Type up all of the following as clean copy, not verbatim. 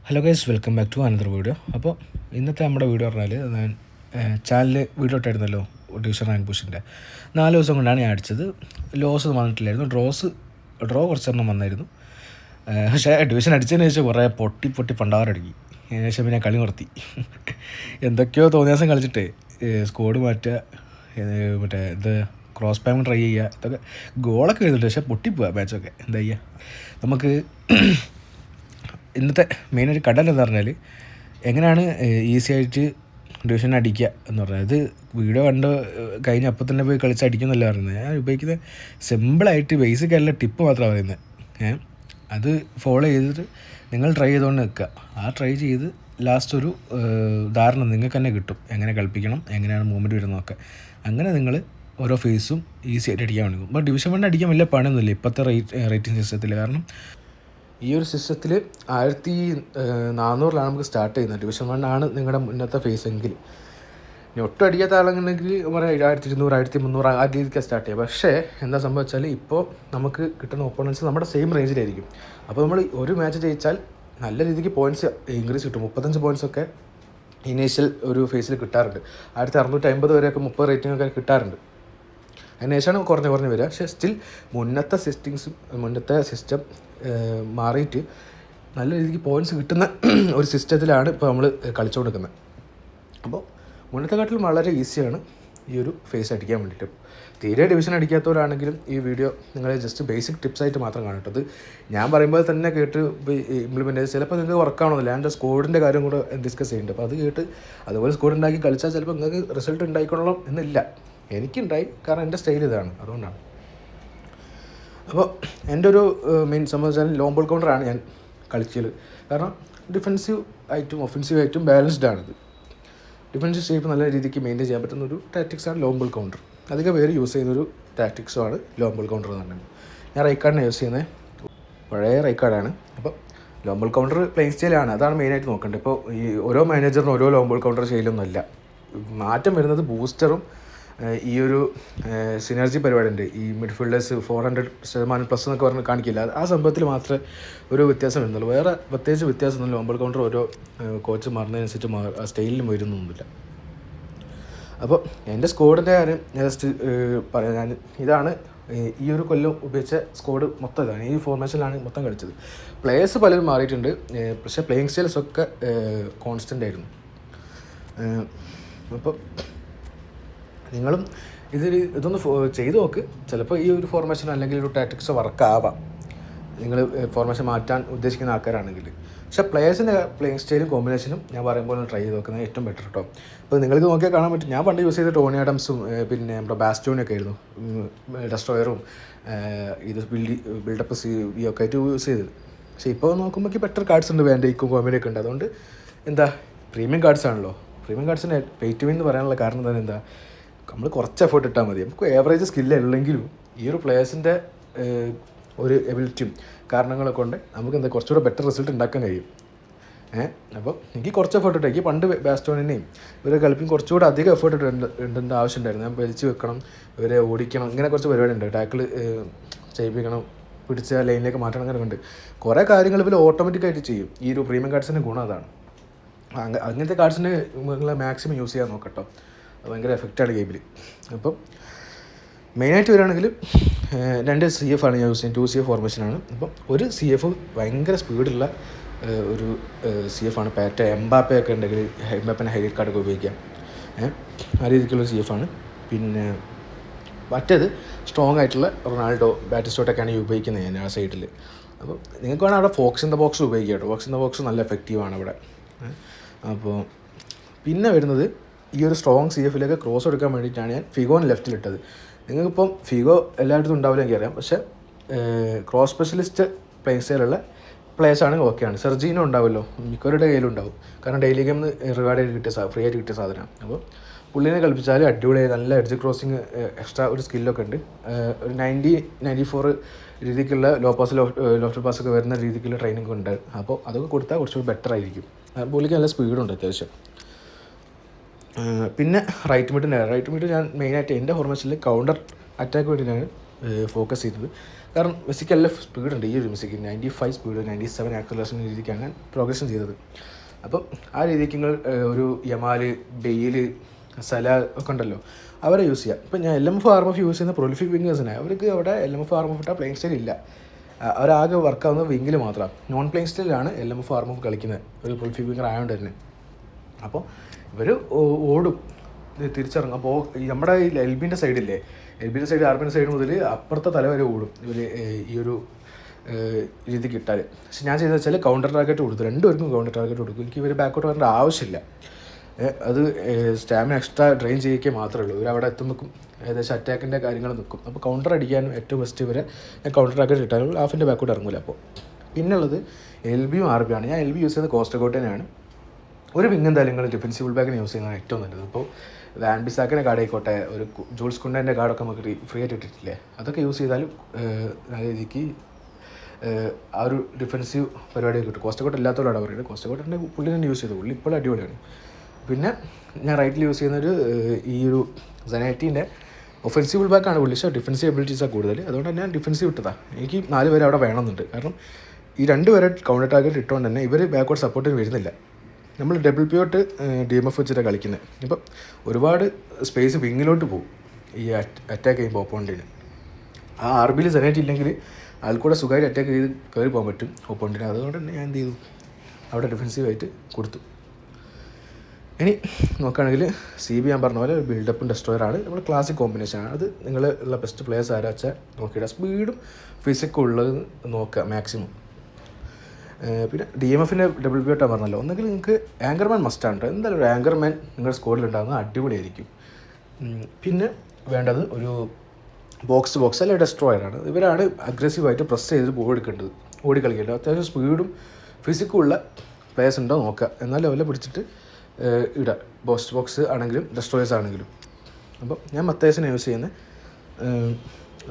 Hello guys, welcome back to another video. അപ്പോൾ ഇന്നത്തെ നമ്മുടെ വീഡിയോ പറഞ്ഞാൽ ഞാൻ ചാനലിൽ വീഡിയോ ഇട്ടായിരുന്നല്ലോ ഡിവിഷൻ റാങ്ക് പുഷിൻ്റെ 4 ദിവസം കൊണ്ടാണ് ഞാൻ അടിച്ചത്. ലോസ് വന്നിട്ടില്ലായിരുന്നു, ഡ്രോ കുറച്ചെണ്ണം വന്നായിരുന്നു. പക്ഷേ ഡിവിഷൻ അടിച്ചതിന് ശേഷം കുറേ പൊട്ടി പണ്ടാറടക്കി. അതിന് ശേഷം പിന്നെ കളി നിർത്തി. എന്തൊക്കെയോ തോന്നിയ ദിവസം കളിച്ചിട്ട് സ്കോഡ് മാറ്റുക, മറ്റേ ഇത് ക്രോസ് പാം ട്രൈ ചെയ്യുക, ഇതൊക്കെ ഗോളൊക്കെ എഴുതുന്നുണ്ട്. പക്ഷേ പൊട്ടിപ്പോവുക മാച്ചൊക്കെ. എന്താ ചെയ്യുക? നമുക്ക് ഇന്നത്തെ മെയിനൊരു കടൽ എന്ന് പറഞ്ഞാൽ എങ്ങനെയാണ് ഈസി ആയിട്ട് ഡിവിഷൻ അടിക്കുക എന്ന് പറഞ്ഞാൽ, ഇത് വീഡിയോ കണ്ട് കഴിഞ്ഞ് അപ്പം തന്നെ പോയി കളിച്ച് അടിക്കുമെന്നല്ല പറയുന്നത്. ഞാൻ ഉപയോഗിക്കുന്നത് സിമ്പിളായിട്ട് ബേസിക് ആയിട്ടുള്ള ടിപ്പ് മാത്രമാണ് പറയുന്നത്. അത് ഫോളോ ചെയ്തിട്ട് നിങ്ങൾ ട്രൈ ചെയ്തുകൊണ്ട് നിൽക്കുക. ആ ട്രൈ ചെയ്ത് ലാസ്റ്റ് ഒരു ധാരണ നിങ്ങൾക്ക് തന്നെ കിട്ടും, എങ്ങനെ കളിപ്പിക്കണം, എങ്ങനെയാണ് മൂവ്മെൻറ്റ് വരുന്നതൊക്കെ. അങ്ങനെ നിങ്ങൾ ഓരോ ഫേസും ഈസി ആയിട്ട് അടിക്കാൻ വേണ്ടി. അപ്പോൾ ഡിവിഷൻ 1 അടിക്കാൻ വലിയ പണിയൊന്നുമില്ല ഇപ്പോഴത്തെ റേറ്റിംഗ് സിസ്റ്റത്തിൽ. കാരണം ഈ ഒരു സിസ്റ്റത്തിൽ 1400 നമുക്ക് സ്റ്റാർട്ട് ചെയ്യുന്നത്. ഡിവിഷൻ 1 ആണ് നിങ്ങളുടെ മുന്നത്തെ ഫേസ് എങ്കിൽ, ഇനി ഒട്ടും അടിക്കാത്ത ആളെങ്കിൽ പറയാം 1200 1300 ആ രീതിക്ക് സ്റ്റാർട്ട് ചെയ്യുക. പക്ഷേ എന്താ സംഭവിച്ചാൽ ഇപ്പോൾ നമുക്ക് കിട്ടുന്ന ഓപ്പോണൻസ് നമ്മുടെ സെയിം റേഞ്ചിലായിരിക്കും. അപ്പോൾ നമ്മൾ ഒരു മാച്ച് ജയിച്ചാൽ നല്ല രീതിക്ക് പോയിൻറ്റ്സ് ഇൻക്രീസ് കിട്ടും. 35 പോയിൻറ്റ്സൊക്കെ ഇനീഷ്യൽ ഒരു ഫേസിൽ കിട്ടാറുണ്ട്. 1650 വരെയൊക്കെ 30 റേറ്റിംഗ് ഒക്കെ കിട്ടാറുണ്ട്. അതിനുശേഷമാണ് കുറഞ്ഞ് വരിക. പക്ഷേ സ്റ്റിൽ മുന്നത്തെ സിസ്റ്റം മാറിയിട്ട് നല്ല രീതിക്ക് പോയിൻറ്റ്സ് കിട്ടുന്ന ഒരു സിസ്റ്റത്തിലാണ് ഇപ്പോൾ നമ്മൾ കളിച്ചുകൊണ്ടിരിക്കുന്നത്. അപ്പോൾ മുന്നത്തെക്കാട്ടിലും വളരെ ഈസിയാണ് ഈ ഒരു ഫേസ് അടിക്കാൻ വേണ്ടിയിട്ട്. തീരെ ഡിവിഷൻ അടിക്കാത്തവരാണെങ്കിലും ഈ വീഡിയോ നിങ്ങൾ ജസ്റ്റ് ബേസിക് ടിപ്സായിട്ട് മാത്രം കാണട്ടത്. ഞാൻ പറയുമ്പോൾ തന്നെ കേട്ട് ഇംപ്ലിമെൻ്റ് ചെയ്ത് ചിലപ്പോൾ നിങ്ങൾക്ക് വർക്കാവണമെന്നില്ല. എൻ്റെ സ്കോഡിൻ്റെ കാര്യം കൂടെ ഡിസ്കസ് ചെയ്യുന്നുണ്ട്. അപ്പോൾ അത് കേട്ട് അതുപോലെ സ്കോഡ് ഉണ്ടാക്കി കളിച്ചാൽ ചിലപ്പോൾ നിങ്ങൾക്ക് റിസൾട്ട് ഉണ്ടായിക്കൊള്ളണം എന്നില്ല. എനിക്കുണ്ടായി, കാരണം എൻ്റെ സ്റ്റൈൽ ഇതാണ്, അതുകൊണ്ടാണ്. അപ്പോൾ എൻ്റെ ഒരു മെയിൻ സംബന്ധിച്ചാൽ ലോങ് ബോൾ കൗണ്ടറാണ് ഞാൻ കളിച്ചത്. കാരണം ഡിഫെൻസീവ് ആയിട്ടും ഒഫൻസീവ് ആയിട്ടും ബാലൻസ്ഡ് ആണിത്. ഡിഫെൻസീവ് ഷേപ്പ് നല്ല രീതിക്ക് മെയിൻറ്റെയിൻ ചെയ്യാൻ പറ്റുന്ന ഒരു ടാക്ടിക്സാണ് ലോങ് ബോൾ കൗണ്ടർ. അധികം പേര് യൂസ് ചെയ്യുന്നൊരു ടാക്ടിക്സുമാണ് ലോങ് ബോൾ കൗണ്ടർ എന്ന് പറഞ്ഞത്. ഞാൻ റൈക്കാർഡിനെ യൂസ് ചെയ്യുന്നത്, പഴയ റൈക്കാർഡാണ്. അപ്പോൾ ലോങ് ബോൾ കൗണ്ടർ പ്ലേയിങ് സ്റ്റൈലാണ്, അതാണ് മെയിനായിട്ട് നോക്കേണ്ടത്. ഇപ്പോൾ ഈ ഓരോ മാനേജറിനും ഓരോ ലോങ് ബോൾ കൗണ്ടർ ചെയ്യലൊന്നുമല്ല. മാറ്റം വരുന്നത് ബൂസ്റ്ററും ഈ ഒരു സിനർജി പരിപാടിയുണ്ട്. ഈ മിഡ്ഫീൽഡേഴ്സ് 400% എന്നൊക്കെ പറഞ്ഞ് കാണിക്കില്ല, ആ സംഭവത്തിൽ മാത്രമേ ഒരു വ്യത്യാസം വരുന്നുള്ളൂ. വേറെ പ്രത്യേകിച്ച് വ്യത്യാസമൊന്നും ലോങ് ബോൾ കൗണ്ടർ ഓരോ കോച്ച് മാറുന്നതിനനുസരിച്ച് ആ സ്റ്റൈലിലും വരുന്നൊന്നുമില്ല. അപ്പോൾ എൻ്റെ സ്കോഡിൻ്റെ കാര്യം ജസ്റ്റ് പറയാം. ഞാൻ ഇതാണ് ഈ ഒരു കൊല്ലം ഉപയോഗിച്ച സ്കോഡ് മൊത്തം ഇതാണ്. ഈ ഫോർമേഷനിലാണ് മൊത്തം കളിച്ചത്. പ്ലേയേഴ്സ് പലരും മാറിയിട്ടുണ്ട്, പക്ഷേ പ്ലേയിങ് സ്റ്റൈൽസൊക്കെ കോൺസ്റ്റൻ്റ് ആയിരുന്നു. അപ്പോൾ നിങ്ങളും ഇതൊന്ന് ചെയ്ത് നോക്ക്. ചിലപ്പോൾ ഈ ഒരു ഫോർമേഷൻ അല്ലെങ്കിൽ ഒരു ടാക്ടിക്സ് വർക്കാവാം, നിങ്ങൾ ഫോർമേഷൻ മാറ്റാൻ ഉദ്ദേശിക്കുന്ന ആൾക്കാരാണെങ്കിൽ. പക്ഷേ പ്ലേയേഴ്സിൻ്റെ പ്ലേയിങ് സ്റ്റൈലും കോമ്പിനേഷനും ഞാൻ പറയുമ്പോൾ ട്രൈ ചെയ്ത് നോക്കുന്നത് ഏറ്റവും ബെറ്റർ കേട്ടോ. അപ്പോൾ നിങ്ങൾക്ക് നോക്കിയാൽ കാണാൻ പറ്റും, ഞാൻ പണ്ട് യൂസ് ചെയ്ത ടോണി ആഡംസും പിന്നെ നമ്മുടെ ബാസ്റ്റോണിയൊക്കെ ആയിരുന്നു, ഡെസ്ട്രോയറും ഇത് ബിൽഡപ്പ് ഒക്കെ ആയിട്ട് യൂസ് ചെയ്തത്. പക്ഷേ ഇപ്പോൾ നോക്കുമ്പോൾ ബെറ്റർ കാർഡ്സ് ഉണ്ട്, വാൻഡൈക്കും കോമഡിയൊക്കെ ഉണ്ട്. അതുകൊണ്ട് എന്താ പ്രീമിയം കാർഡ്സ് ആണല്ലോ. പ്രീമിയം കാർഡ്സിന് പേ ടു വിൻ എന്ന് പറയാനുള്ള കാരണം തന്നെ എന്താ, നമ്മൾ കുറച്ച് എഫേർട്ട് ഇട്ടാൽ മതി. നമുക്ക് ഏവറേജ് സ്കില്ലുള്ളെങ്കിലും ഈ ഒരു പ്ലേയേഴ്സിൻ്റെ ഒരു എബിലിറ്റിയും കാരണങ്ങളൊക്കെ കൊണ്ട് നമുക്ക് എന്താ കുറച്ചുകൂടെ ബെറ്റർ റിസൾട്ട് ഉണ്ടാക്കാൻ കഴിയും. അപ്പോൾ എനിക്ക് കുറച്ച് എഫേർട്ട് ഇട്ട്, എനിക്ക് പണ്ട് ബാസ്റ്റോണിനെയും ഇവരെ കളിപ്പിക്കും കുറച്ചുകൂടെ അധികം എഫേർട്ട് ഇടേണ്ട ആവശ്യമുണ്ടായിരുന്നു. ഞാൻ വലിച്ച് വെക്കണം, ഇവരെ ഓടിക്കണം, ഇങ്ങനെ കുറച്ച് പരിപാടിയുണ്ട്. ടാക്കിൾ ചെയ്യിപ്പിക്കണം, പിടിച്ച ലൈനിലേക്ക് മാറ്റണം, അങ്ങനെ ഉണ്ട് കുറേ കാര്യങ്ങൾ ഇവർ ഓട്ടോമാറ്റിക്കായിട്ട് ചെയ്യും. ഈ ഒരു പ്രീമിയം കാർഡ്സിൻ്റെ ഗുണം അതാണ്. അങ്ങനത്തെ കാർഡ്സിന് നിങ്ങൾ മാക്സിമം യൂസ് ചെയ്യാൻ നോക്കട്ടോ, അത് ഭയങ്കര എഫക്റ്റാണ് ഗെയിമിൽ. അപ്പം മെയിനായിട്ട് വരികയാണെങ്കിൽ 2 CF ആണ് ഞാൻ യൂസ് ചെയ്യുന്നത്, 2 CF ഫോർമേഷനാണ്. അപ്പം ഒരു CF ഭയങ്കര സ്പീഡുള്ള ഒരു CF ആണ്. പാറ്റ എംബാപ്പയൊക്കെ ഉണ്ടെങ്കിൽ എംബാപ്പനെ ഹൈലൈറ്റ് കാർഡൊക്കെ ഉപയോഗിക്കാം, ആ രീതിക്കുള്ളൊരു CF ആണ്. പിന്നെ മറ്റേത് സ്ട്രോങ് ആയിട്ടുള്ള റൊണാൾഡോ, ബാറ്റിസ്റ്റോട്ടൊക്കെയാണ് ഉപയോഗിക്കുന്നത് ഞാൻ ആ സൈഡിൽ. അപ്പോൾ നിങ്ങൾക്ക് വേണം അവിടെ ഫോക്സ് ഇൻ ദ ബോക്സ് ഉപയോഗിക്കാം കേട്ടോ. ഫോക്സ് ഇൻ ദ ബോക്സ് നല്ല എഫക്റ്റീവാണ് അവിടെ. അപ്പോൾ പിന്നെ വരുന്നത് ഈ ഒരു സ്ട്രോങ് CFലേക്ക് ക്രോസ് എടുക്കാൻ വേണ്ടിയിട്ടാണ് ഞാൻ ഫിഗോന് ലെഫ്റ്റിലിട്ടത്. നിങ്ങൾക്കിപ്പം ഫിഗോ എല്ലായിടത്തും ഉണ്ടാവില്ല എനിക്കറിയാം, പക്ഷേ ക്രോസ് സ്പെഷ്യലിസ്റ്റ് പ്ലേയിങ് സ്റ്റൈലുള്ള പ്ലേയേഴ്സ് ആണെങ്കിൽ ഓക്കെയാണ്. സെർജീനോ ഉണ്ടാവുമല്ലോ, മിക്കവരുടെ കയ്യിലും ഉണ്ടാവും, കാരണം ഡെയിലി ഗെയിമിൽ റിവാർഡ് ആയിട്ട് കിട്ടിയ ഫ്രീ ആയിട്ട് കിട്ടിയ സാധനമാണ്. അപ്പോൾ പുള്ളിനെ കളിപ്പിച്ചാൽ അടിപൊളിയായി നല്ല എഡ്ജ് ക്രോസിങ് എക്സ്ട്രാ ഒരു സ്കില്ലൊക്കെ ഉണ്ട്. ഒരു 90-94 രീതിക്കുള്ള ലോഫ്റ്റ് പാസ്സൊക്കെ വരുന്ന രീതിക്കുള്ള ട്രെയിനിങ് ഉണ്ട്. അപ്പോൾ അതൊക്കെ കൊടുത്താൽ കുറച്ചുകൂടി ബെറ്റർ ആയിരിക്കും. പുള്ളിക്ക് നല്ല സ്പീഡുണ്ട് അത്യാവശ്യം. പിന്നെ റൈറ്റ് മിഡ് ഞാൻ മെയിനായിട്ട് എൻ്റെ ഫോർമേഷനിൽ കൗണ്ടർ അറ്റാക്ക് വേണ്ടിയിട്ടാണ് ഫോക്കസ് ചെയ്തത്. കാരണം മെസ്സിക്ക് നല്ല സ്പീഡുണ്ട് ഈ ഒരു മെസ്സിക്ക് 95 സ്പീഡ് 97 ആക്സലറേഷൻ രീതിക്കാണ് പ്രോഗ്രഷൻ ചെയ്തത്. അപ്പം ആ രീതിക്ക് നിങ്ങൾ ഒരു യമാൽ, ബെയിൽ, സല ഒക്കെ ഉണ്ടല്ലോ അവരെ യൂസ് ചെയ്യാം. ഇപ്പം ഞാൻ LMF RMF യൂസ് ചെയ്യുന്ന പ്രൊലിഫിക് വിങ്ങേഴ്സിനെ അവർക്ക് അവിടെ LMF RMF ഇട്ടാൽ പ്ലേയിങ് സ്റ്റൈൽ ഇല്ല, അവരാകെ വർക്കാവുന്നത് വിങ്ങിൽ മാത്രമാണ്. നോൺ പ്ലേയിങ് സ്റ്റൈലാണ് LMF RMF കളിക്കുന്നത് ഒരു പ്രൊലിഫിക് വിങ്ങർ ആയതുകൊണ്ട് തന്നെ. അപ്പോൾ ഇവർ ഓടും തിരിച്ചിറങ്ങും. അപ്പോൾ നമ്മുടെ ഈ എൽബിൻ്റെ സൈഡില്ലേ, എൽബിൻ്റെ സൈഡ് ആർബിൻ്റെ സൈഡ് മുതൽ അപ്പുറത്തെ തല വരെ ഓടും ഇവർ ഈ ഒരു രീതി കിട്ടാൽ. പക്ഷെ ഞാൻ ചെയ്തത് വെച്ചാൽ കൗണ്ടർ ടാർഗറ്റ് കൊടുത്തു, രണ്ടുപേർക്കും കൗണ്ടർ ടാർഗറ്റ് കൊടുക്കും. എനിക്ക് ഇവർ ബാക്കോട്ട് വരേണ്ട ആവശ്യമില്ല. അത് സ്റ്റാമിന എക്സ്ട്രാ ഡ്രെയിൻ ചെയ്യിക്കുക മാത്രമേ ഉള്ളൂ. ഇവരവിടെ എത്തുമ്പോഴേക്കും ഏകദേശം അറ്റാക്കിൻ്റെ കാര്യങ്ങൾ നിൽക്കും. അപ്പോൾ കൗണ്ടർ അടിക്കാനും ഏറ്റവും ബെസ്റ്റ് ഇവരെ ഞാൻ കൗണ്ടർ ടാർഗറ്റ് ഇട്ടാലും ഹാഫിൻ്റെ ബാക്കോട്ട് ഇറങ്ങില്ല. അപ്പോൾ പിന്നുള്ളത് LBയും RB ആണ്. ഞാൻ LB യൂസ് ചെയ്യുന്നത് കോസ്റ്റഗോട്ടനെയാണ്. ഒരു വിങ് എന്തായാലും നിങ്ങൾ ഡിഫൻസീവ് ബാക്കിന് യൂസ് ചെയ്യുന്നതാണ് ഏറ്റവും നല്ലത്. ഇപ്പോൾ വാൻ ബിസാക്കിൻ്റെ കാർഡ് ആയിക്കോട്ടെ, ഒരു ജൂൾസ് കുണ്ടൻ്റെ കാർഡൊക്കെ നമുക്ക് ഫ്രീ ആയിട്ട് ഇട്ടിട്ടില്ലേ, അതൊക്കെ യൂസ് ചെയ്താലും നല്ല രീതിക്ക് ആ ഒരു ഡിഫൻസീവ് പരിപാടി കിട്ടും. കോസ്റ്റഗോട്ട് ഇല്ലാത്തവരോടാണ് പറയുന്നത്. കോസ്റ്റഗോട്ടിൻ്റെ പുള്ളി തന്നെ യൂസ് ചെയ്തു, പുള്ളി ഇപ്പോൾ അടിപൊളിയാണ്. പിന്നെ ഞാൻ റൈറ്റിൽ യൂസ് ചെയ്യുന്നൊരു ഈ ഒരു സനാറ്റിൻ്റെ ഒഫൻസീവ് ബാക്കാണ് പുള്ളി, പക്ഷേ ഡിഫൻസീവ് എബിലിറ്റീസാണ് കൂടുതൽ. അതുകൊണ്ട് തന്നെ ഞാൻ ഡിഫൻസീവ് ഇട്ടതാണ്. എനിക്ക് 4 പേര് അവിടെ വേണമെന്നുണ്ട്. കാരണം ഈ 2 പേരെ കൗണ്ടർ ടാർഗറ്റ് ഇട്ടുകൊണ്ട് തന്നെ ഇവർ ബാക്ക്വേർഡ് സപ്പോർട്ടിന് വരുന്നില്ല. നമ്മൾ ഡബിൾ പിയോട്ട് DMF വെച്ചിട്ടാണ് കളിക്കുന്നത്. ഇപ്പം ഒരുപാട് സ്പേസ് വിങ്ങിലോട്ട് പോകും ഈ അറ്റാക്ക് ചെയ്യുമ്പോൾ ഓപ്പോണ്ടിന്. ആ RBയിൽ സെനേറ്റ് ഇല്ലെങ്കിൽ ആൾക്കൂടെ സുഖമായിട്ട് അറ്റാക്ക് ചെയ്ത് കയറി പോകാൻ പറ്റും ഓപ്പോണ്ടിന്. അതുകൊണ്ട് തന്നെ ഞാൻ എന്ത് ചെയ്തു, അവിടെ ഡിഫൻസീവായിട്ട് കൊടുത്തു. ഇനി നോക്കുകയാണെങ്കിൽ CB ഞാൻ പറഞ്ഞ പോലെ ബിൽഡപ്പും ഡെസ്ട്രോയറാണ് നമ്മുടെ ക്ലാസിക് കോമ്പിനേഷനാണ്. അത് നിങ്ങൾ ഉള്ള ബെസ്റ്റ് പ്ലേയേഴ്സ് ആരാ വെച്ചാൽ നോക്കിയിട്ട് സ്പീഡും ഫിസിക്കും ഉള്ളത് നോക്കുക മാക്സിമം. പിന്നെ DMFൻ്റെ ഡബിൾ പിയോട്ടാണ് പറഞ്ഞല്ലോ. ഒന്നെങ്കിൽ നിങ്ങൾക്ക് ആങ്കർമാൻ മസ്റ്റാണ്. എന്തായാലും ഒരു ആങ്കർമാൻ നിങ്ങളുടെ സ്കോഡിലുണ്ടാകുന്നത് അടിപൊളിയായിരിക്കും. പിന്നെ വേണ്ടത് ഒരു ബോക്സ് അല്ലെങ്കിൽ ഡെസ്ട്രോയറാണ്. ഇവരാണ് അഗ്രസീവായിട്ട് പ്രസ് ചെയ്തിട്ട് ബോൾ എടുക്കേണ്ടത്, ഓടി കളിക്കേണ്ടത്. അത്യാവശ്യം സ്പീഡും ഫിസിക്കും ഉള്ള പ്ലേയേഴ്സ് ഉണ്ടോ നോക്കുക, എന്നാൽ അവരെ പിടിച്ചിട്ട് ഇടുക. ബോക്സ് ആണെങ്കിലും ഡെസ്ട്രോയേഴ്സ് ആണെങ്കിലും. അപ്പം ഞാൻ മത്തേഴ്സിനെ യൂസ് ചെയ്യുന്നത്.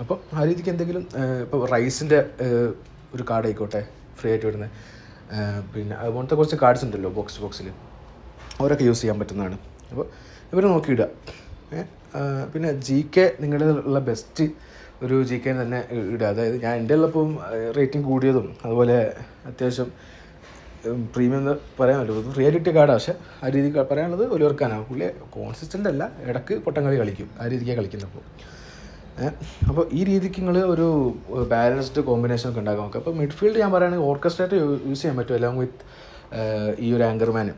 അപ്പം ആ രീതിക്ക് എന്തെങ്കിലും ഇപ്പോൾ റൈസിൻ്റെ ഒരു കാർഡ് ആയിക്കോട്ടെ ഫ്രീ ആയിട്ട് വിടുന്നത്, പിന്നെ അതുപോലത്തെ കുറച്ച് കാർഡ്സ് ഉണ്ടല്ലോ ബോക്സിൽ, അവരൊക്കെ യൂസ് ചെയ്യാൻ പറ്റുന്നതാണ്. അപ്പോൾ ഇവർ നോക്കിയിടുക. പിന്നെ GK നിങ്ങളുടെ ഉള്ള ബെസ്റ്റ് ഒരു GK തന്നെ ഇടുക. അതായത് ഞാൻ എൻ്റെ ഉള്ളപ്പം റേറ്റിംഗ് കൂടിയതും അതുപോലെ അത്യാവശ്യം പ്രീമിയം എന്ന് പറയാമല്ലോ, ഫ്രീ ആയിട്ട് കിട്ടിയ കാർഡാണ്. പക്ഷേ ആ രീതിക്ക് പറയാനുള്ളത് ഒലിവർക്കാനാണ്. പുള്ളി കോൺസിസ്റ്റൻ്റ് അല്ല, ഇടയ്ക്ക് പൊട്ടംകളി കളിക്കും, ആ രീതിക്കാണ് കളിക്കുന്നത്. അപ്പോൾ ഈ രീതിക്ക് നിങ്ങൾ ഒരു ബാലൻസ്ഡ് കോമ്പിനേഷൻ ഒക്കെ ഉണ്ടാക്കാൻ നോക്കുക. അപ്പോൾ മിഡ്ഫീൽഡ് ഞാൻ പറയുകയാണെങ്കിൽ ഓർക്കസ്ട്രേറ്റ് യൂസ് ചെയ്യാൻ പറ്റും എല്ലാം വിത്ത് ഈ ഒരു ആങ്കർമാന്.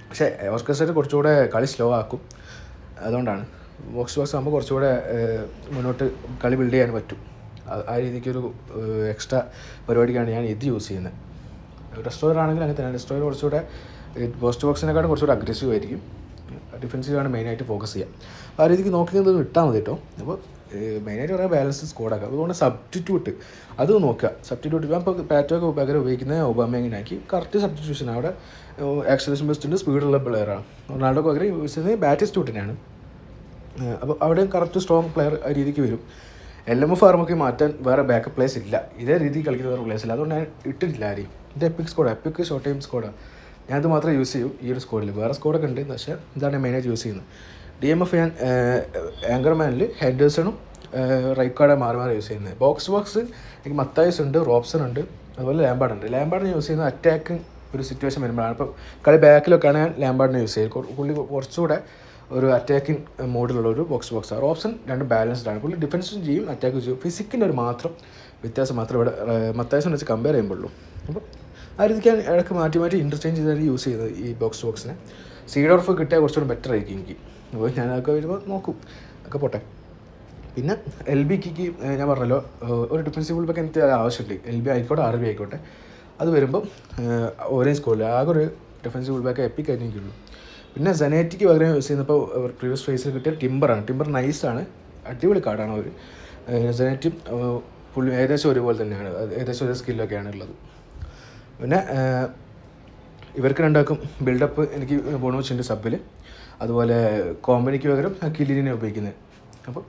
പക്ഷേ ഓർക്കസ്ട്രേറ്റ് കുറച്ചുകൂടെ കളി സ്ലോ ആക്കും. അതുകൊണ്ടാണ് ബോക്സ് ആകുമ്പോൾ കുറച്ചുകൂടെ മുന്നോട്ട് കളി ബിൽഡ് ചെയ്യാൻ പറ്റും. ആ രീതിക്കൊരു എക്സ്ട്രാ പരിപാടിക്കാണ് ഞാൻ ഇത് യൂസ് ചെയ്യുന്നത്. ഡെസ്ട്രോയർ ആണെങ്കിൽ അങ്ങനെ തന്നെ. ഡെസ്ട്രോയർ കുറച്ചുകൂടെ ബോക്സിനെക്കാളും കുറച്ചുകൂടെ അഗ്രസീവ് ആയിരിക്കും. ഡിഫൻസീവാണ് മെയിനായിട്ട് ഫോക്കസ് ചെയ്യുക. ആ രീതിക്ക് നോക്കുന്നത് ഇട്ടാൽ മതി കേട്ടോ. അപ്പോൾ മെയിനായിട്ട് പറയാൻ ബാലൻസ് സ്കോഡാക്കുക. അതുകൊണ്ട് സബ്സ്റ്റിറ്റ്യൂട്ട് അത് നോക്കുക. സബ്സ്റ്റിറ്റ്യൂട്ട് ഞാൻ ഇപ്പോൾ പാറ്റൊക്കെ പകരം ഉപയോഗിക്കുന്നത് ഒബാമേങ്ങിനാക്കി കറക്റ്റ് സബ്സ്റ്റിറ്റ്യൂഷൻ. അവിടെ ആക്സലേഷൻ ബെസ്റ്റ് ഉണ്ട്, സ്പീഡുള്ള പ്ലെയറാണ്. റൊണാൾഡോക്ക് പകരം യൂസ് ചെയ്യുന്നത് ബാറ്റിസ്റ്റ്യൂട്ടിനാണ്. അപ്പോൾ അവിടെയും കറക്റ്റ് സ്ട്രോങ് പ്ലെയർ ആ രീതിക്ക് വരും. LMF RMF മാറ്റാൻ വേറെ ബാക്കപ്പ് പ്ലേയേഴ്സ് ഇല്ല. ഇതേ രീതിയിൽ കളിക്കുന്ന വേറെ പ്ലേയേഴ്സ് ഇല്ല. അതുകൊണ്ട് ഞാൻ ഇട്ടിട്ടില്ല ആരെയും. ഇത് എപ്പിക് ഷോർട്ട് ടൈം സ്കോഡാണ്. ഞാനത് മാത്രമേ യൂസ് ചെയ്യൂ ഈ ഒരു സ്കോഡിൽ. വേറെ സ്കോഡൊക്കെ ഉണ്ട്, പക്ഷേ ഇതാണ് മെയിനായിട്ട് യൂസ് ചെയ്യുന്നത്. DMF ഞാൻ ആങ്കർമാനിൽ ഹെൻഡേഴ്സണും റൈക്കാർഡ് മാറി യൂസ് ചെയ്യുന്നത്. ബോക്സ് എനിക്ക് മത്തായസ് ഉണ്ട്, റോബ്സൺ ഉണ്ട്, അതുപോലെ ലാംബാർഡ് യൂസ് ചെയ്യുന്നത് അറ്റാക്കിങ് ഒരു സിറ്റുവേഷൻ വരുമ്പോഴാണ്. ഇപ്പോൾ കളി ബാക്കിലൊക്കെയാണ് ഞാൻ ലാംബാർഡിനെ യൂസ് ചെയ്യുന്നത്. പുള്ളി കുറച്ചുകൂടെ ഒരു അറ്റാക്കിങ് മോഡിലുള്ള ഒരു ബോക്സാണ്. റോബ്സൺ രണ്ട് ബാലൻസ്ഡ് ആണ്. പുള്ളി ഡിഫൻസും ചെയ്യും അറ്റാക്കും ചെയ്യും. ഫിസിക്കിൻ്റെ ഒരു വ്യത്യാസം മാത്രമേ ഇവിടെ മത്തായസിനെ വെച്ച് കമ്പയർ ചെയ്യുമ്പോഴുള്ളൂ. അപ്പോൾ ആ രീതിക്ക് ഞാൻ ഇടയ്ക്ക് മാറ്റി ഇൻ്റർചേഞ്ച് ചെയ്താണ് യൂസ് ചെയ്തത് ഈ ബോക്സിനെ. സീഡോർഫ് കിട്ടിയാൽ കുറച്ചുകൂടി ബെറ്റർ ആയിരിക്കും എനിക്ക്. അപ്പോൾ ഞാനതൊക്കെ വരുമ്പോൾ നോക്കും, ഒക്കെ പോട്ടെ. പിന്നെ LBക്ക് ഞാൻ പറഞ്ഞല്ലോ ഒരു ഡിഫൻസീവ് ബാക്ക് എനിക്ക് ആവശ്യമുണ്ട്. LB ആയിക്കോട്ടെ RB ആയിക്കോട്ടെ. അത് വരുമ്പം ഒരേ സ്കോറിൽ ആകെ ഒരു ഡിഫൻസീവ് ബാക്ക് എപ്പിക് ആയിട്ട് എനിക്കുള്ളൂ. പിന്നെ സെനേറ്റിക്ക് പകരം യൂസ് ചെയ്യുന്നപ്പോൾ പ്രീവിയസ് ഫേസിൽ കിട്ടിയ ടിമ്പറാണ്. ടിമ്പർ നൈസാണ്, അടിപൊളി കാർഡാണ് അവർ. സെനേറ്റും പുള്ളി ഏകദേശം ഒരുപോലെ തന്നെയാണ്, ഏകദേശം ഒരേ സ്കില്ലൊക്കെയാണ് ഉള്ളത്. പിന്നെ ഇവർക്ക് രണ്ടാക്കും ബിൽഡപ്പ് എനിക്ക് ബോണോച്ചുണ്ട് സബിൽ. അതുപോലെ കോമ്പനിക്ക് പകരം കില്ലിനെ ഉപയോഗിക്കുന്നത്. അപ്പോൾ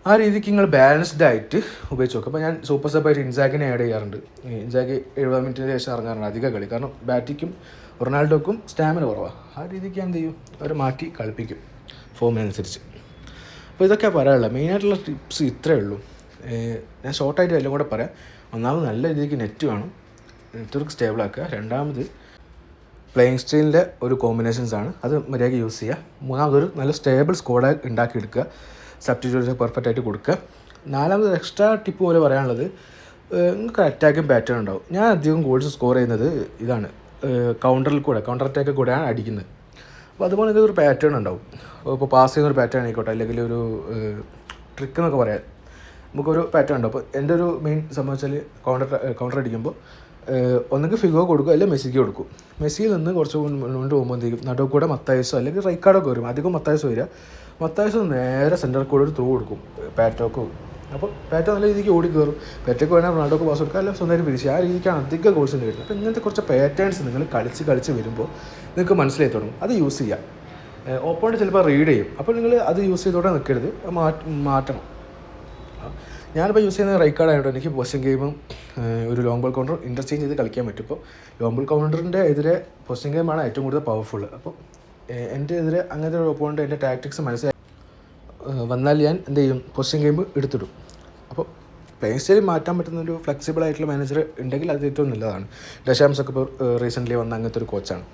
ആ രീതിക്ക് നിങ്ങൾ ബാലൻസ്ഡ് ആയിട്ട് ഉപയോഗിച്ച് നോക്കും. അപ്പോൾ ഞാൻ സൂപ്പർ സബായിട്ട് ഇൻസാക്കിനെ ആഡ് ചെയ്യാറുണ്ട്. ഇൻസാക്ക് 70 മിനിറ്റിന് ശേഷം ഇറങ്ങാറുണ്ട് അധികം കളി. കാരണം ബാറ്റിക്കും റൊണാൾഡോക്കും സ്റ്റാമിന കുറവാണ്. ആ രീതിക്ക് ഞാൻ എന്ത് ചെയ്യും, അവരെ മാറ്റി കളിപ്പിക്കും ഫോമിനനുസരിച്ച്. അപ്പോൾ ഇതൊക്കെ പറയാനുള്ളത്. മെയിനായിട്ടുള്ള ടിപ്സ് ഇത്രയേ ഉള്ളൂ. ഞാൻ ഷോർട്ടായിട്ട് എല്ലാം കൂടെ പറയാം. ഒന്നാമത് നല്ല രീതിക്ക് നെറ്റ് വേണം, നെറ്റ്വർക്ക് സ്റ്റേബിൾ ആക്കുക. രണ്ടാമത് പ്ലേയിങ് സ്റ്റൈലിൻ്റെ ഒരു കോമ്പിനേഷൻസ് ആണ്, അത് മര്യാദയ്ക്ക് യൂസ് ചെയ്യുക. മൂന്നാമതൊരു നല്ല സ്റ്റേബിൾ സ്ക്വാഡ് ഉണ്ടാക്കിയെടുക്കുക, സബ്സ്റ്റിറ്റ്യൂട്ട്സ് പെർഫെക്റ്റ് ആയിട്ട് കൊടുക്കുക. നാലാമത് എക്സ്ട്രാ ടിപ്പ് പോലെ പറയാനുള്ളത്, നിങ്ങൾക്ക് അറ്റാക്കും പാറ്റേൺ ഉണ്ടാവും. ഞാൻ അധികം ഗോൾസ് സ്കോർ ചെയ്യുന്നത് ഇതാണ്, കൗണ്ടർ അറ്റാക്കിൽ കൂടെയാണ് അടിക്കുന്നത്. അപ്പോൾ അതുപോലെ ഇതൊരു പാറ്റേൺ ഉണ്ടാവും. ഇപ്പോൾ പാസ് ചെയ്യുന്നൊരു പാറ്റേൺ ആയിക്കോട്ടെ, അല്ലെങ്കിൽ ഒരു ട്രിക്ക് എന്നൊക്കെ പറയാം, നമുക്കൊരു പാറ്റേൺ ഉണ്ടാവും. അപ്പോൾ എൻ്റെ ഒരു മെയിൻ സംഭവിച്ചാൽ കൗണ്ടർ അടിക്കുമ്പോൾ ഒന്നെങ്കിൽ ഫിഗോ കൊടുക്കും, അല്ലെങ്കിൽ മെസ്സിക്ക് കൊടുക്കും. മെസ്സിയിൽ നിന്ന് കുറച്ച് മുന്നോട്ട് പോകുമ്പോഴത്തേക്കും നടുവ് കൂടെ മത്തായസോ അല്ലെങ്കിൽ റൈക്കാർഡൊക്കെ വരും. അധികം മത്തായസോ വരിക, മത്തായസോ നേരെ സെൻറ്ററിൽ കൂടെ ഒരു ത്രൂ കൊടുക്കും പാറ്റോക്ക്. അപ്പോൾ പാറ്റോ നല്ല രീതിക്ക് ഓടി കയറും. പാറ്റോക്ക് വേണമെങ്കിൽ റൊണാൾഡോക്ക് പാസ് കൊടുക്കുക, അല്ലെങ്കിൽ സ്വന്തമായിട്ട് പിരിച്ച് ആ രീതിക്കാണ് അധികം ഗോൾസിന് വരുന്നത്. അപ്പോൾ ഇങ്ങനത്തെ കുറച്ച് പാറ്റേൺസ് നിങ്ങൾ കളിച്ച് വരുമ്പോൾ നിങ്ങൾക്ക് മനസ്സിലായി തുടങ്ങും. അത് യൂസ് ചെയ്യാം. ഓപ്പോണൻറ്റ് ചിലപ്പോൾ റീഡ് ചെയ്യും, അപ്പോൾ നിങ്ങൾ അത് യൂസ് ചെയ്തോടെ നിൽക്കരുത്, മാറ്റണം. ഞാനിപ്പോൾ യൂസ് ചെയ്യുന്ന റൈക്കാർഡ് ആയതുകൊണ്ട് എനിക്ക് പൊസിഷൻ ഗെയിമും ഒരു ലോങ് ബോൾ കൗണ്ടർ ഇൻ്റർചേഞ്ച് ചെയ്ത് കളിക്കാൻ പറ്റും. ഇപ്പോൾ ലോങ് ബോൾ കൗണ്ടറിൻ്റെ എതിരെ പൊസിഷൻ ഗെയിമാണ് ഏറ്റവും കൂടുതൽ പവർഫുൾ. അപ്പോൾ എൻ്റെ എതിരെ അങ്ങനത്തെ ഒരു ഓപ്പോണൻറ്റ് എൻ്റെ ടാക്ടിക്സ് മനസ്സിലായി വന്നാൽ ഞാൻ എന്ത് ചെയ്യും, പൊസിഷൻ ഗെയിം എടുത്തിടും. അപ്പോൾ പ്ലേയിങ് സ്റ്റൈൽ മാറ്റാൻ പറ്റുന്ന ഒരു ഫ്ലെക്സിബിൾ ആയിട്ടുള്ള മാനേജർ ഉണ്ടെങ്കിൽ അത് ഏറ്റവും നല്ലതാണ്. ഡെഷാംസൊക്കെ ഇപ്പോൾ റീസെൻ്റ്ലി വന്ന അങ്ങനത്തെ ഒരു കോച്ചാണ്,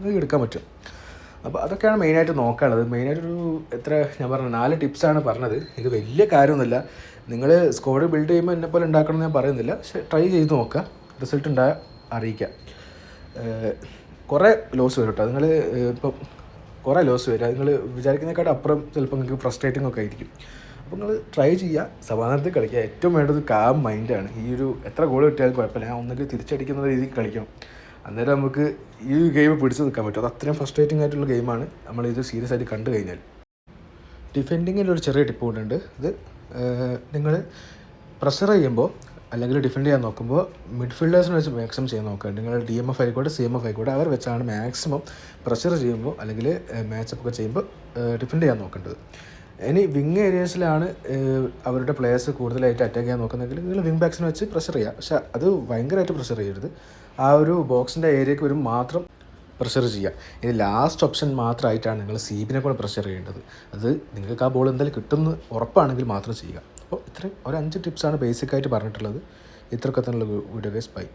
അത് എടുക്കാൻ പറ്റും. അപ്പോൾ അതൊക്കെയാണ് മെയിനായിട്ട് നോക്കാനുള്ളത്. മെയിനായിട്ടൊരു ഞാൻ പറഞ്ഞ 4 ടിപ്സാണ് പറഞ്ഞത്. ഇത് വലിയ കാര്യമൊന്നുമില്ല. നിങ്ങൾ സ്ക്വാഡ് ബിൽഡ് ചെയ്യുമ്പോൾ എന്നെ പോലെ ഉണ്ടാക്കണമെന്ന് ഞാൻ പറയുന്നില്ല, പക്ഷേ ട്രൈ ചെയ്ത് നോക്കുക, റിസൾട്ട് ഉണ്ടായാൽ അറിയിക്കുക. കുറേ ലോസ് വരും കേട്ടോ. നിങ്ങൾ ഇപ്പം കുറേ ലോസ് വരിക, നിങ്ങൾ വിചാരിക്കുന്നതിനെക്കാട്ടും അപ്പുറം ചിലപ്പോൾ നിങ്ങൾക്ക് ഫ്രസ്ട്രേറ്റിംഗ് ഒക്കെ ആയിരിക്കും. അപ്പോൾ നിങ്ങൾ ട്രൈ ചെയ്യുക, സമാധാനത്തിൽ കളിക്കുക. ഏറ്റവും വേണ്ടത് കാം മൈൻഡാണ്. ഈ ഒരു എത്ര ഗോൾ കിട്ടിയാലും കുഴപ്പമില്ല, ഞാൻ ഒന്നെങ്കിൽ തിരിച്ചടിക്കുന്ന രീതിക്ക് കളിക്കണം. അന്നേരം നമുക്ക് ഈ ഗെയിം പിടിച്ച് നിൽക്കാൻ പറ്റും. അത് അത്രയും ഫ്രസ്ട്രേറ്റിംഗ് ആയിട്ടുള്ള ഗെയിമാണ് നമ്മളിത് സീരിയസ് ആയിട്ട് കണ്ടു കഴിഞ്ഞാൽ. ഡിഫെൻഡിങ്ങിൽ ഒരു ചെറിയ ടിപ്പ് കൊണ്ടുണ്ട്. ഇത് നിങ്ങൾ പ്രഷർ ചെയ്യുമ്പോൾ അല്ലെങ്കിൽ ഡിഫെൻഡ് ചെയ്യാൻ നോക്കുമ്പോൾ മിഡ്ഫീൽഡേഴ്സിനെ വെച്ച് മാക്സിമം ചെയ്യാൻ നോക്കുക. നിങ്ങൾ DMF ആയിക്കോട്ടെ CMF ആയിക്കോട്ടെ, അവർ വെച്ചാണ് മാക്സിമം പ്രഷർ ചെയ്യുമ്പോൾ അല്ലെങ്കിൽ മാച്ചപ്പ് ഒക്കെ ചെയ്യുമ്പോൾ ഡിഫെൻഡ് ചെയ്യാൻ നോക്കേണ്ടത്. ഇനി വിങ് ഏരിയസിലാണ് അവരുടെ പ്ലേയേഴ്സ് കൂടുതലായിട്ട് അറ്റാക്ക് ചെയ്യാൻ നോക്കുന്നതെങ്കിൽ നിങ്ങൾ വിങ് ബാക്സിനെ വെച്ച് പ്രഷർ ചെയ്യുക. പക്ഷേ അത് ഭയങ്കരമായിട്ട് പ്രഷർ ചെയ്യരുത്. ആ ഒരു ബോക്സിൻ്റെ ഏരിയയ്ക്ക് വരും മാത്രം പ്രഷർ ചെയ്യുക. ഇനി ലാസ്റ്റ് ഓപ്ഷൻ മാത്രമായിട്ടാണ് നിങ്ങൾ CBനെ കൂടെ പ്രഷർ ചെയ്യേണ്ടത്. അത് നിങ്ങൾക്ക് ആ ബോൾ എന്തായാലും കിട്ടുമെന്ന് ഉറപ്പാണെങ്കിൽ മാത്രം ചെയ്യുക. അപ്പോൾ ഇത്രയും ഒരു 5 ടിപ്സാണ് ബേസിക്കായിട്ട് പറഞ്ഞിട്ടുള്ളത്. ഇത്രയൊക്കെ തന്നെയുള്ള വീഡിയോ ഗൈസ്. ബൈ.